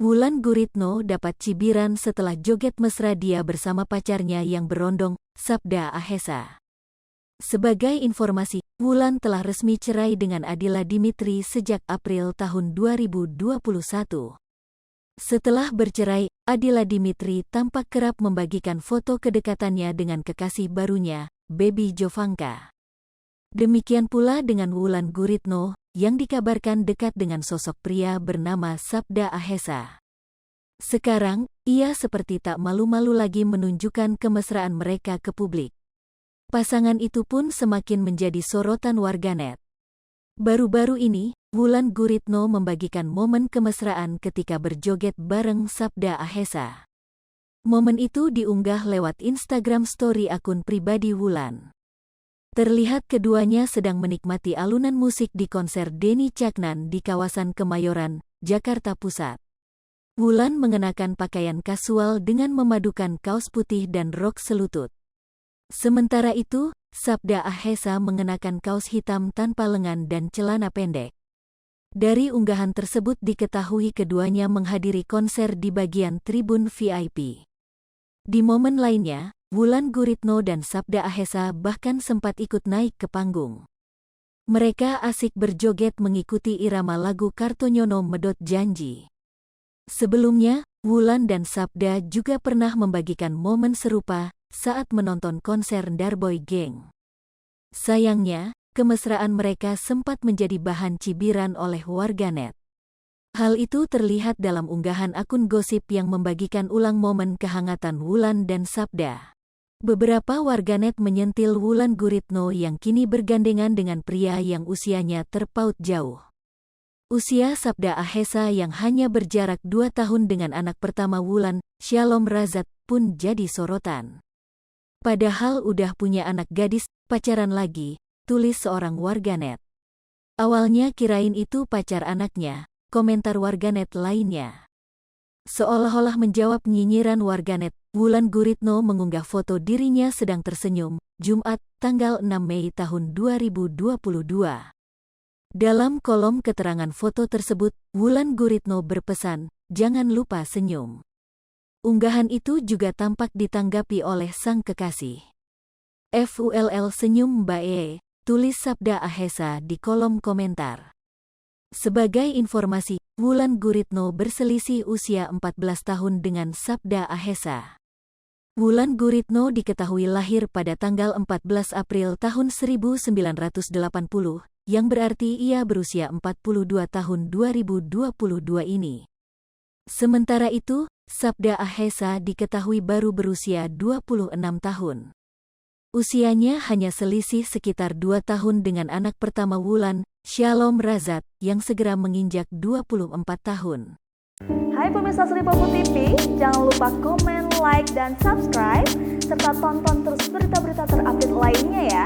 Wulan Guritno dapat cibiran setelah joget mesra dia bersama pacarnya yang berondong, sabda Ahesa. Sebagai informasi, Wulan telah resmi cerai dengan Adila Dimitri sejak April tahun 2021. Setelah bercerai, Adila Dimitri tampak kerap membagikan foto kedekatannya dengan kekasih barunya, Baby Jovanka. Demikian pula dengan Wulan Guritno, yang dikabarkan dekat dengan sosok pria bernama Sabda Ahesa. Sekarang, ia seperti tak malu-malu lagi menunjukkan kemesraan mereka ke publik. Pasangan itu pun semakin menjadi sorotan warganet. Baru-baru ini, Wulan Guritno membagikan momen kemesraan ketika berjoget bareng Sabda Ahesa. Momen itu diunggah lewat Instagram Story akun pribadi Wulan. Terlihat keduanya sedang menikmati alunan musik di konser Denny Caknan di kawasan Kemayoran, Jakarta Pusat. Wulan mengenakan pakaian kasual dengan memadukan kaos putih dan rok selutut. Sementara itu, Sabda Ahesa mengenakan kaos hitam tanpa lengan dan celana pendek. Dari unggahan tersebut diketahui keduanya menghadiri konser di bagian tribun VIP. Di momen lainnya, Wulan Guritno dan Sabda Ahesa bahkan sempat ikut naik ke panggung. Mereka asik berjoget mengikuti irama lagu Kartonyono Medot Janji. Sebelumnya, Wulan dan Sabda juga pernah membagikan momen serupa saat menonton konser Darboy Gang. Sayangnya, kemesraan mereka sempat menjadi bahan cibiran oleh warganet. Hal itu terlihat dalam unggahan akun gosip yang membagikan ulang momen kehangatan Wulan dan Sabda. Beberapa warganet menyentil Wulan Guritno yang kini bergandengan dengan pria yang usianya terpaut jauh. Usia Sabda Ahesa yang hanya berjarak 2 tahun dengan anak pertama Wulan, Shalom Razat, pun jadi sorotan. Padahal udah punya anak gadis, pacaran lagi, tulis seorang warganet. Awalnya kirain itu pacar anaknya, komentar warganet lainnya. Seolah-olah menjawab nyinyiran warganet, Wulan Guritno mengunggah foto dirinya sedang tersenyum, Jumat, tanggal 6 Mei tahun 2022. Dalam kolom keterangan foto tersebut, Wulan Guritno berpesan, "Jangan lupa senyum." Unggahan itu juga tampak ditanggapi oleh sang kekasih. "FULL senyum Mbak E," tulis Sabda Ahesa di kolom komentar. Sebagai informasi, Wulan Guritno berselisih usia 14 tahun dengan Sabda Ahesa. Wulan Guritno diketahui lahir pada tanggal 14 April tahun 1980, yang berarti ia berusia 42 tahun 2022 ini. Sementara itu, Sabda Ahesa diketahui baru berusia 26 tahun. Usianya hanya selisih sekitar 2 tahun dengan anak pertama Wulan, Shalom Razat, yang segera menginjak 24 tahun. Hai pemirsa Sri Popo TV, jangan lupa komen, like, dan subscribe, serta tonton terus berita-berita terupdate lainnya ya.